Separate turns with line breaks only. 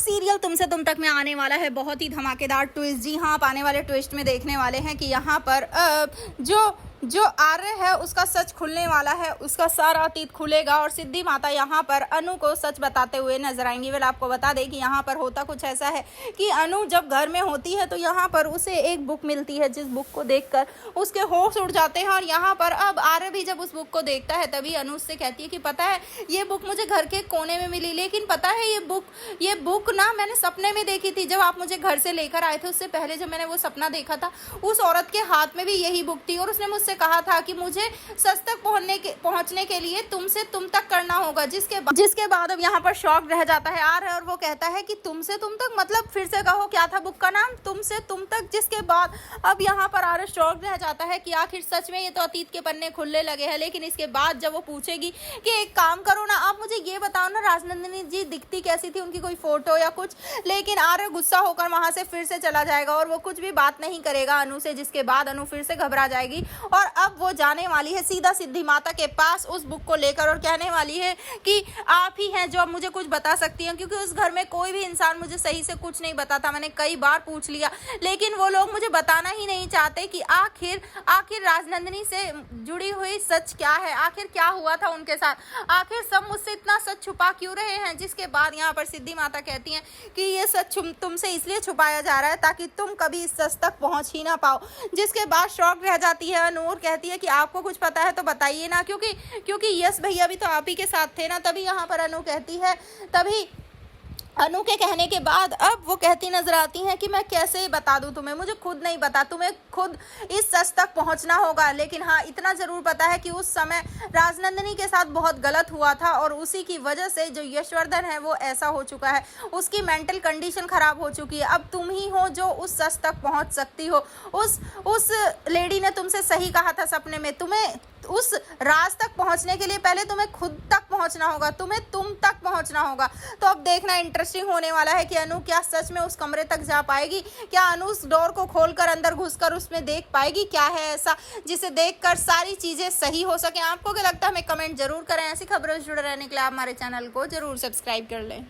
Serial तुमसे तुम तक में आने वाला है बहुत ही धमाकेदार ट्विस्ट। जी हाँ, आप आने वाले ट्विस्ट में देखने वाले हैं कि यहाँ पर जो आर्य है उसका सच खुलने वाला है, उसका सारा अतीत खुलेगा और सिद्धि माता यहाँ पर अनु को सच बताते हुए नजर आएंगी। वेल आपको बता दें कि यहाँ पर होता कुछ ऐसा है कि अनु जब घर में होती है तो यहाँ पर उसे एक बुक मिलती है, जिस बुक को देखकर उसके होश उड़ जाते हैं। और यहाँ पर अब आर्य भी जब उस बुक को देखता है तभी अनु उससे कहती है कि पता है ये बुक मुझे घर के कोने में मिली, लेकिन पता है ये बुक ना मैंने सपने में देखी थी। जब आप मुझे घर से लेकर आए थे उससे पहले जब मैंने वो सपना देखा था उस औरत के हाथ में भी यही बुक थी और उसने मुझसे कहा था कि मुझे सच तक पहुंचने के लिए तुमसे तुम तक करना होगा। जिसके बाद अब यहाँ पर शॉक रह जाता है आर्य और वो कहता है कि तुमसे तुम तक मतलब फिर से कहो क्या था बुक का नाम, तुमसे तुम तक। जिसके बाद अब यहाँ पर आर्य शॉक रह जाता है कि आखिर सच में ये तो अतीत के पन्ने खुलने लगे हैं। लेकिन इसके बाद जब वो पूछेगी कि एक काम करो ना, आप मुझे ये बताओ ना राजनंदिनी जी दिखती कैसी थी, उनकी कोई फोटो या कुछ। लेकिन आर्य गुस्सा होकर वहां से फिर से चला जाएगा और वो कुछ भी बात नहीं करेगा अनु से। जिसके बाद अनु फिर से घबरा जाएगी और अब वो जाने वाली है सीधा सिद्धि माता के पास उस बुक को लेकर और कहने वाली है कि आप ही हैं जो अब मुझे कुछ बता सकती हैं, क्योंकि उस घर में कोई भी इंसान मुझे सही से कुछ नहीं बताता। मैंने कई बार पूछ लिया लेकिन वो लोग मुझे बताना ही नहीं चाहते कि आखिर राजनंदिनी से जुड़ी हुई सच क्या है, आखिर क्या हुआ था उनके साथ, आखिर सब मुझसे इतना सच छुपा क्यों रहे हैं। जिसके बाद यहाँ पर सिद्धि माता कहती हैं कि ये सच तुमसे इसलिए छुपाया जा रहा है ताकि तुम कभी इस सच तक पहुंच ही ना पाओ। जिसके बाद शौक रह जाती है अनूर, कहती है कि आपको कुछ पता है तो बताइए ना, क्योंकि यस भैया भी तो आप ही के साथ थे ना। तभी यहाँ पर अनु कहती है, तभी अनु के कहने के बाद अब वो कहती नजर आती हैं कि मैं कैसे बता दूं तुम्हें, मुझे खुद नहीं पता, तुम्हें खुद इस सच तक पहुंचना होगा। लेकिन हाँ इतना जरूर पता है कि उस समय राजनंदिनी के साथ बहुत गलत हुआ था और उसी की वजह से जो यशवर्धन है वो ऐसा हो चुका है, उसकी मेंटल कंडीशन खराब हो चुकी है। अब तुम ही हो जो उस सच तक पहुंच सकती हो। उस लेडी ने तुमसे सही कहा था सपने में, तुम्हें उस राज तक पहुंचने के लिए पहले तुम्हें खुद तक पहुंचना होगा, तुम्हें तुम तक पहुंचना होगा। तो अब देखना इंटरेस्टिंग होने वाला है कि अनु क्या सच में उस कमरे तक जा पाएगी, क्या अनु उस डोर को खोलकर अंदर घुसकर उसमें देख पाएगी क्या है ऐसा जिसे देखकर सारी चीजें सही हो सके। आपको क्या लगता है हमें कमेंट जरूर करें। ऐसी खबरों से जुड़े रहने के लिए आप हमारे चैनल को जरूर सब्सक्राइब कर लें।